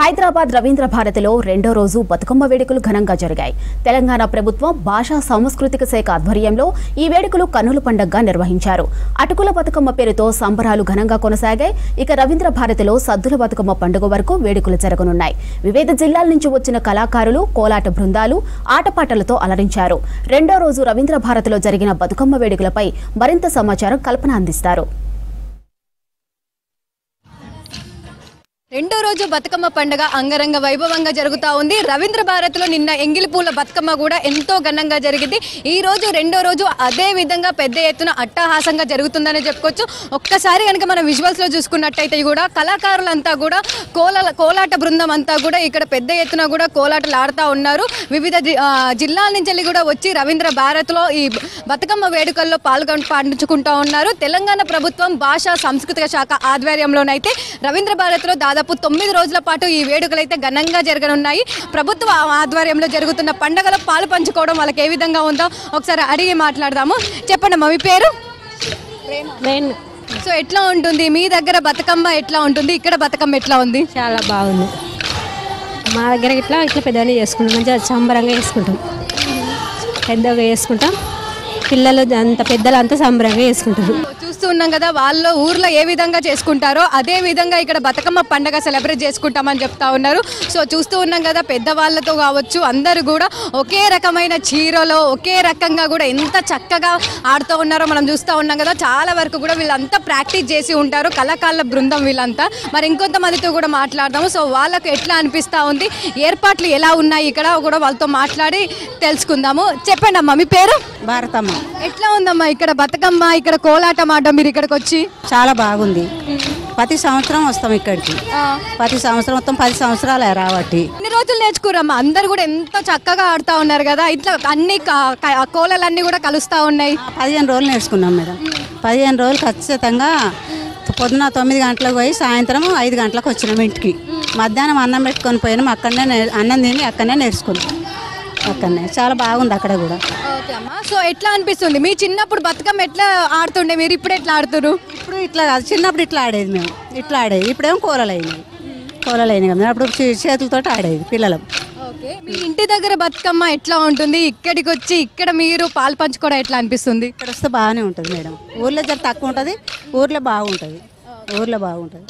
హైదరాబాద్ రవీంద్ర భారతిలో రెండో రోజు బతుకమ్మ వేడుకలు ఘనంగా జరిగాయి. తెలంగాణ ప్రభుత్వం భాషా సాంస్కృతిక శాఖ ఆధ్వర్యంలో ఈ వేడుకలు కన్నుల పండుగగా నిర్వహించారు. అటుకుల బతుకమ్మ పేరుతో సంబరాలు ఘనంగా కొనసాగాయి. ఇక రవీంద్ర భారతిలో సద్దుల బతుకమ్మ పండుగ వరకు వేడుకలు జరగనున్నాయి. వివిధ జిల్లాల నుంచి వచ్చిన కళాకారులు, కోలాట బృందాలు ఆటపాటలతో అలరించారు. రెండో రోజు రవీంద్ర భారతిలో జరిగిన బతుకమ్మ వేడుకలపై మరింత సమాచారం కల్పన అందిస్తారు. రెండో రోజు బతుకమ్మ పండుగ అంగరంగ వైభవంగా జరుగుతూ ఉంది. రవీంద్ర భారతిలో నిన్న ఎంగిలిపూల బతుకమ్మ కూడా ఎంతో ఘనంగా జరిగింది. ఈ రోజు రెండో రోజు అదే విధంగా పెద్ద ఎత్తున అట్టహాసంగా జరుగుతుందని చెప్పుకోవచ్చు. ఒక్కసారి కనుక మనం విజువల్స్ లో చూసుకున్నట్టయితే కూడా కళాకారులంతా కూడా కోలాట బృందం అంతా కూడా ఇక్కడ పెద్ద ఎత్తున కూడా కోలాటలు ఆడుతూ ఉన్నారు. వివిధ జిల్లాల నుంచి కూడా వచ్చి రవీంద్ర భారతిలో ఈ బతుకమ్మ వేడుకల్లో పాల్గొంటూ ఉన్నారు. తెలంగాణ ప్రభుత్వం భాషా సాంస్కృతిక శాఖ ఆధ్వర్యంలోనైతే రవీంద్ర భారతిలో దాదాపు 9 రోజుల పాటు ఈ వేడుకలు అయితే ఘనంగా జరగనున్నాయి. ప్రభుత్వ ఆధ్వర్యంలో జరుగుతున్న పండుగలో పాలు పంచుకోవడం వాళ్ళకి ఏ విధంగా ఉందో ఒకసారి అడిగి మాట్లాడదాము. చెప్పండి అమ్మా, మీ పేరు? సో ఎట్లా ఉంటుంది మీ దగ్గర బతుకమ్మ, ఎట్లా ఉంటుంది ఇక్కడ బతుకమ్మ ఎట్లా ఉంది? చాలా బాగుంది. మా దగ్గర ఇట్లా పెద్దగా చేసుకుంటాం, మంచిగా సంబరంగా చేసుకుంటాం, పెద్దగా చేసుకుంటాం. పిల్లలు అంత పెద్దలు అంతా సంబరంగా చేసుకుంటారు. చూస్తూ ఉన్నాం కదా, వాళ్ళ ఊర్లో ఏ విధంగా చేసుకుంటారో అదే విధంగా ఇక్కడ బతుకమ్మ పండుగ సెలబ్రేట్ చేసుకుంటామని చెప్తా ఉన్నారు. సో చూస్తూ ఉన్నాం కదా, పెద్దవాళ్ళతో కావచ్చు అందరూ కూడా ఒకే రకమైన చీరలో ఒకే రకంగా కూడా ఎంత చక్కగా ఆడుతూ ఉన్నారో మనం చూస్తూ ఉన్నాం కదా. చాలా వరకు కూడా వీళ్ళంతా ప్రాక్టీస్ చేసి ఉంటారు, కళాకారుల బృందం వీళ్ళంతా. మరి ఇంకొంతమందితో కూడా మాట్లాడదాము. సో వాళ్ళకు ఎట్లా అనిపిస్తూ ఉంది, ఏర్పాట్లు ఎలా ఉన్నాయి ఇక్కడ కూడా వాళ్ళతో మాట్లాడి తెలుసుకుందాము. చెప్పండి అమ్మా, మీ పేరు? భారతమ్మ. ఎట్లా ఉందమ్మా ఇక్కడ బతుకమ్మ, ఇక్కడ కోలాటం ఆడడం మీరు ఇక్కడికి వచ్చి? చాలా బాగుంది. ప్రతి సంవత్సరం వస్తాం ఇక్కడికి. ప్రతి సంవత్సరం మొత్తం 10 సంవత్సరాలు రాబట్టి. ఎన్ని రోజులు నేర్చుకురమ్మా? అందరు కూడా ఎంత చక్కగా ఆడుతూ ఉన్నారు కదా, ఇట్లా అన్ని కోలలన్నీ కూడా కలుస్తూ ఉన్నాయి. 15 రోజులు నేర్చుకున్నాం మేడం. 15 రోజులు ఖచ్చితంగా పొద్దున 9 గంటలకు పోయి సాయంత్రం 5 గంటలకు వచ్చినాం ఇంటికి. మధ్యాహ్నం అన్నం పెట్టుకొని పోయినాం, అక్కడనే అన్నం తిని అక్కడనే నేర్చుకున్నాం. అక్కడనే చాలా బాగుంది అక్కడ కూడా. ఓకే అమ్మా. సో ఎట్లా అనిపిస్తుంది మీ చిన్నప్పుడు బతుకమ్మ ఎట్లా ఆడుతుండే, మీరు ఇప్పుడు ఎట్లా ఆడుతున్నారు? ఇప్పుడు ఇట్లా కాదు, చిన్నప్పుడు ఇట్లా ఆడేది మేము, ఇట్లా ఆడేది. ఇప్పుడేమో కూరలు అయినాయి కదా, అప్పుడు చేతులతో ఆడేది పిల్లలు. ఓకే, మీ ఇంటి దగ్గర బతుకమ్మ ఎట్లా ఉంటుంది, ఇక్కడికి వచ్చి ఇక్కడ మీరు పాలు పంచుకోవడం ఎట్లా అనిపిస్తుంది? ఇక్కడ వస్తే బాగానే ఉంటుంది మేడం. ఊర్లో జర తక్కువ ఉంటుంది, ఊర్లో బాగుంటుంది.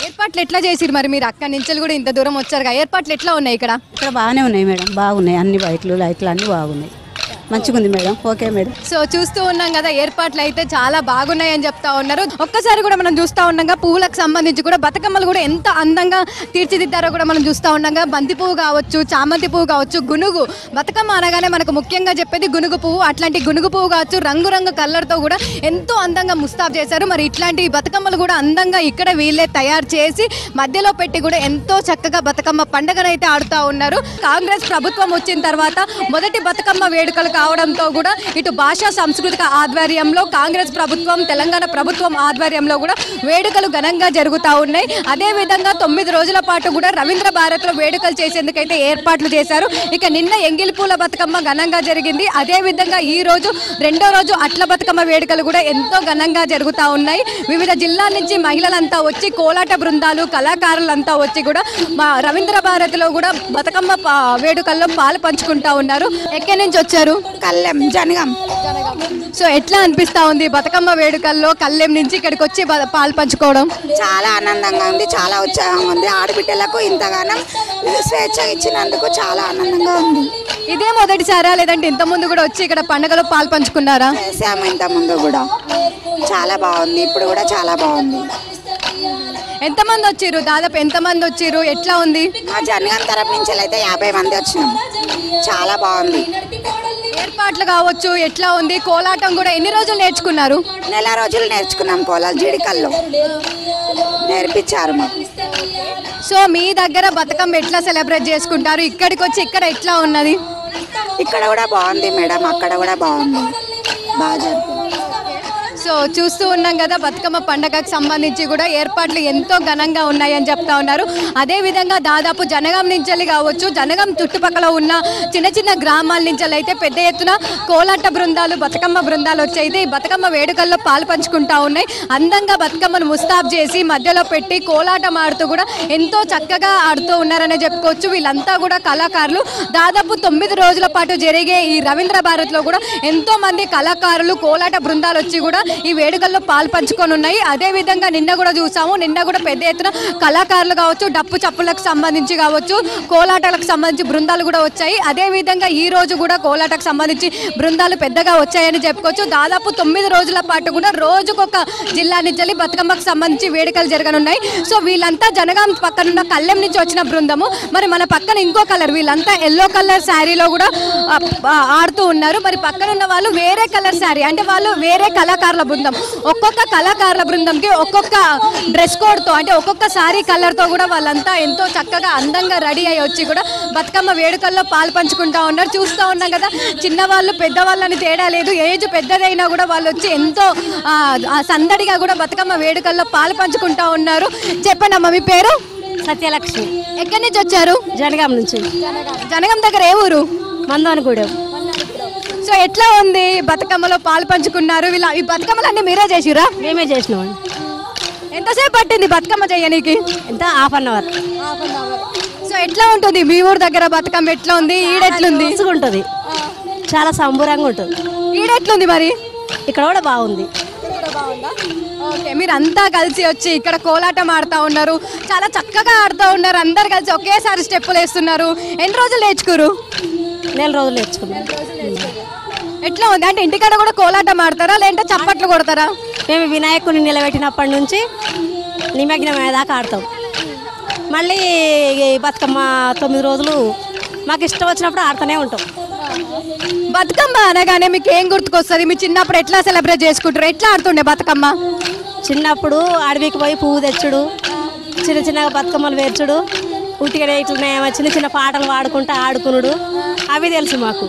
ఏర్పాట్లు ఎట్లా చేసిరు మరి? మీరు అక్కడి నుంచి కూడా ఇంత దూరం వచ్చారు, ఏర్పాట్లు ఎట్లా ఉన్నాయి ఇక్కడ? ఇక్కడ బాగానే ఉన్నాయి మేడం, బాగున్నాయి. అన్ని లైట్లు అన్నీ బాగున్నాయి, మంచిగా ఉంది మేడం. Okay madam. సో చూస్తూ ఉన్నాం కదా, ఏర్పాట్లు అయితే చాలా బాగున్నాయి అని చెప్తా ఉన్నారు. ఒక్కసారి కూడా మనం చూస్తూ ఉన్నాగా పువ్వులకు సంబంధించి కూడా బతుకమ్మలు కూడా ఎంత అందంగా తీర్చిదిద్దారో కూడా మనం చూస్తూ ఉన్నాగా. బంతి పువ్వు కావచ్చు, చామంతి పువ్వు కావచ్చు, గునుగు. బతుకమ్మ అనగానే మనకు ముఖ్యంగా చెప్పేది గునుగు పువ్వు. అట్లాంటి గునుగు పువ్వు కావచ్చు, రంగురంగు కలర్తో కూడా ఎంతో అందంగా ముస్తాబ్ చేశారు. మరి ఇట్లాంటి బతుకమ్మలు కూడా అందంగా ఇక్కడ వీళ్ళే తయారు చేసి మధ్యలో పెట్టి కూడా ఎంతో చక్కగా బతుకమ్మ పండుగనైతే ఆడుతూ ఉన్నారు. కాంగ్రెస్ ప్రభుత్వం వచ్చిన తర్వాత మొదటి బతుకమ్మ వేడుకలు కావడంతో కూడా ఇటు భాషా సాంస్కృతిక ఆధ్వర్యంలో కాంగ్రెస్ ప్రభుత్వం, తెలంగాణ ప్రభుత్వం ఆధ్వర్యంలో కూడా వేడుకలు ఘనంగా జరుగుతూ ఉన్నాయి. అదే విధంగా 9 రోజుల పాటు కూడా రవీంద్ర భారతిలో వేడుకలు చేసేందుకైతే ఏర్పాట్లు చేశారు. ఇక నిన్న ఎంగిలిపూల బతుకమ్మ ఘనంగా జరిగింది. అదే విధంగా ఈ రోజు రెండో రోజు అట్ల బతుకమ్మ వేడుకలు కూడా ఎంతో ఘనంగా జరుగుతూ ఉన్నాయి. వివిధ జిల్లాల నుంచి మహిళలంతా వచ్చి, కోలాట బృందాలు, కళాకారులంతా వచ్చి కూడా మా రవీంద్ర భారతిలో కూడా బతుకమ్మ వేడుకల్లో పాలు పంచుకుంటా ఉన్నారు. ఎక్కడి నుంచి వచ్చారు? కల్లెం, జనగం. సో ఎట్లా అనిపిస్తా ఉంది బతుకమ్మ వేడుకల్లో కల్లెం నుంచి ఇక్కడికి వచ్చి పాలు పంచుకోవడం? చాలా ఆనందంగా ఉంది, చాలా ఉత్సాహంగా ఉంది. ఆడబిడ్డలకు ఇంతగానం స్వేచ్ఛ ఇచ్చినందుకు చాలా ఆనందంగా ఉంది. ఇదే మొదటిసారా లేదంటే ఇంత ముందు కూడా వచ్చి ఇక్కడ పండుగలో పాలు పంచుకున్నారా? చేసాము ఇంత ముందు కూడా. చాలా బాగుంది, ఇప్పుడు కూడా చాలా బాగుంది. ఎంతమంది వచ్చిర్రు? దాదాపు ఎంతమంది వచ్చిర్రు? ఎట్లా ఉంది? మా జనగం తరపు నుంచి అయితే 50 మంది వచ్చినాం. చాలా బాగుంది. ఏర్పాట్లు కావచ్చు ఎట్లా ఉంది? కోలాటం కూడా ఎన్ని రోజులు నేర్చుకున్నారు? నెల రోజులు నేర్చుకున్నాం. కోలాలు జిడికల్లో నేర్పించారు మాకు. సో మీ దగ్గర బతుకమ్మ ఎట్లా సెలబ్రేట్ చేసుకుంటారు? ఇక్కడికి వచ్చి ఇక్కడ ఎట్లా ఉన్నది? ఇక్కడ కూడా బాగుంది మేడం, అక్కడ కూడా బాగుంది, బాగా జరుగుతుంది. సో చూస్తూ ఉన్నాం కదా బతుకమ్మ పండగకు సంబంధించి కూడా ఏర్పాట్లు ఎంతో ఘనంగా ఉన్నాయని చెప్తా ఉన్నారు. అదేవిధంగా దాదాపు జనగాం నుంచి కావచ్చు, జనగాం చుట్టుపక్కల ఉన్న చిన్న చిన్న గ్రామాల నుంచి అయితే పెద్ద ఎత్తున కోలాట బృందాలు, బతుకమ్మ బృందాలు వచ్చి ఈ బతుకమ్మ వేడుకల్లో పాలు పంచుకుంటా ఉన్నాయి. అందంగా బతుకమ్మను ముస్తాబ్ చేసి మధ్యలో పెట్టి కోలాటం ఆడుతూ కూడా ఎంతో చక్కగా ఆడుతూ ఉన్నారనే చెప్పుకోవచ్చు. వీళ్ళంతా కూడా కళాకారులు. దాదాపు 9 రోజుల పాటు జరిగే ఈ రవీంద్ర భారత్లో కూడా ఎంతో మంది కళాకారులు, కోలాట బృందాలు వచ్చి కూడా ఈ వేడుకల్లో పాలు పంచుకొని ఉన్నాయి. అదేవిధంగా నిన్న కూడా చూసాము. నిన్న కూడా పెద్ద ఎత్తున కళాకారులు కావచ్చు, డప్పు చప్పులకు సంబంధించి కావచ్చు, కోలాటాలకు సంబంధించి బృందాలు కూడా వచ్చాయి. అదేవిధంగా ఈ రోజు కూడా కోలాటకు సంబంధించి బృందాలు పెద్దగా వచ్చాయని చెప్పుకోవచ్చు. దాదాపు 9 రోజుల పాటు కూడా రోజుకొక జిల్లా నుంచి బతుకమ్మకు సంబంధించి వేడుకలు జరగనున్నాయి. సో వీళ్ళంతా జనగాం పక్కనున్న కళ్ళెం నుంచి వచ్చిన బృందము. మరి మన పక్కన ఇంకో కలర్, వీళ్ళంతా ఎల్లో కలర్ శారీలో కూడా ఆడుతూ ఉన్నారు. మరి పక్కన ఉన్న వాళ్ళు వేరే కలర్ శారీ, అంటే వాళ్ళు వేరే కళాకారుల బృందం. ఒక్కొక్క కళాకారుల బృందంకి ఒక్కొక్క డ్రెస్ కోడ్తో, అంటే ఒక్కొక్క శారీ కలర్తో కూడా వాళ్ళంతా ఎంతో చక్కగా అందంగా రెడీ అయ్యి వచ్చి కూడా బతుకమ్మ వేడుకల్లో పాలు పంచుకుంటా ఉన్నారు. చూస్తూ ఉన్నాం కదా, చిన్నవాళ్ళు పెద్దవాళ్ళని తేడా లేదు. ఏజ్ పెద్దదైనా కూడా వాళ్ళు వచ్చి ఎంతో సందడిగా కూడా బతుకమ్మ వేడుకల్లో పాలు పంచుకుంటా ఉన్నారు. చెప్పండి అమ్మ, మీ పేరు? సత్యలక్ష్మి. ఎక్కడి నుంచి వచ్చారు? జనగాం నుంచి. జనగాం దగ్గర ఏ ఊరు? మందవనగూడెం. సో ఎట్లా ఉంది బతుకమ్మలో పాలు పంచుకున్నారు? ఈ బతుకమ్మలు అన్నీ మీరే చేసిరా? మేమే చేసినాం. ఎంతసేపు పట్టింది బతుకమ్మ చేయడానికి? ఎంత హాఫ్ అన్ అవర్. సో ఎట్లా ఉంటుంది మీ ఊరు దగ్గర బతుకమ్మ? ఎట్లా ఉంది? ఈడెట్లుంది? ఉంటుంది, చాలా సంబరంగా ఉంటుంది. ఈడెట్లుంది మరి? ఇక్కడ కూడా బాగుంది. ఓకే, మీరు అంతా కలిసి వచ్చి ఇక్కడ కోలాటం ఆడుతూ ఉన్నారు. చాలా చక్కగా ఆడుతూ ఉన్నారు. అందరు కలిసి ఒకేసారి స్టెప్పులు వేస్తున్నారు. ఎన్ని రోజులు నేర్చుకురు? 4 రోజులు నేర్చుకున్నాం. ఎట్లా ఉంది? అంటే ఇంటికాడ కూడా కోలాటం ఆడతారా, లేదంటే చప్పట్లు కొడతారా? మేము వినాయకుడిని నిలబెట్టినప్పటి నుంచి నిమగ్నం అయ్యేదాకా ఆడతాం. మళ్ళీ బతుకమ్మ 9 రోజులు మాకు ఇష్టం వచ్చినప్పుడు ఆడుతూనే ఉంటాం. బతుకమ్మ అనగానే మీకు ఏం గుర్తుకొస్తుంది? మీ చిన్నప్పుడు ఎట్లా సెలబ్రేట్ చేసుకుంటారు? ఎట్లా ఆడుతుండే బతుకమ్మ? చిన్నప్పుడు అడవికి పోయి పువ్వు తెచ్చుడు, చిన్న చిన్నగా బతుకమ్మలు వేర్చుడు, ఉట్టిగా ఇట్లా చిన్న చిన్న పాటలు పాడుకుంటూ ఆడుకునుడు, అవి తెలుసు మాకు.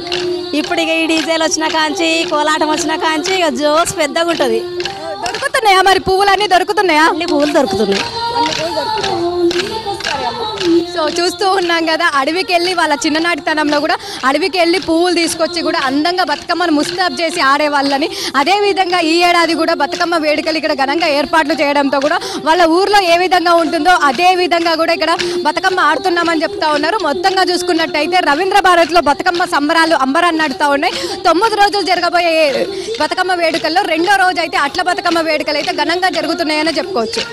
ఇప్పుడు ఇక ఈ డీజేలు వచ్చిన కాంచి, కోలాటం వచ్చిన కాంచి ఇక జోస్ పెద్దగా ఉంటుంది. దొరుకుతున్నాయా మరి? పువ్వులన్నీ దొరుకుతున్నాయా? అన్ని పువ్వులు దొరుకుతున్నాయి. సో చూస్తూ ఉన్నాం కదా, అడవికి వెళ్ళి వాళ్ళ చిన్ననాటితనంలో కూడా అడవికి వెళ్ళి పువ్వులు తీసుకొచ్చి కూడా అందంగా బతుకమ్మను ముస్తాబ్ చేసి ఆడేవాళ్ళని. అదేవిధంగా ఈ ఏడాది కూడా బతుకమ్మ వేడుకలు ఇక్కడ ఘనంగా ఏర్పాట్లు చేయడంతో కూడా వాళ్ళ ఊర్లో ఏ విధంగా ఉంటుందో అదే విధంగా కూడా ఇక్కడ బతుకమ్మ ఆడుతున్నామని చెప్తా ఉన్నారు. మొత్తంగా చూసుకున్నట్టయితే రవీంద్ర భారత్లో బతుకమ్మ సంబరాలు అంబరాన్ని నడుతూ ఉన్నాయి. 9 రోజులు జరగబోయే బతుకమ్మ వేడుకల్లో 2వ రోజు అయితే అట్ల బతుకమ్మ వేడుకలు అయితే ఘనంగా జరుగుతున్నాయని చెప్పుకోవచ్చు.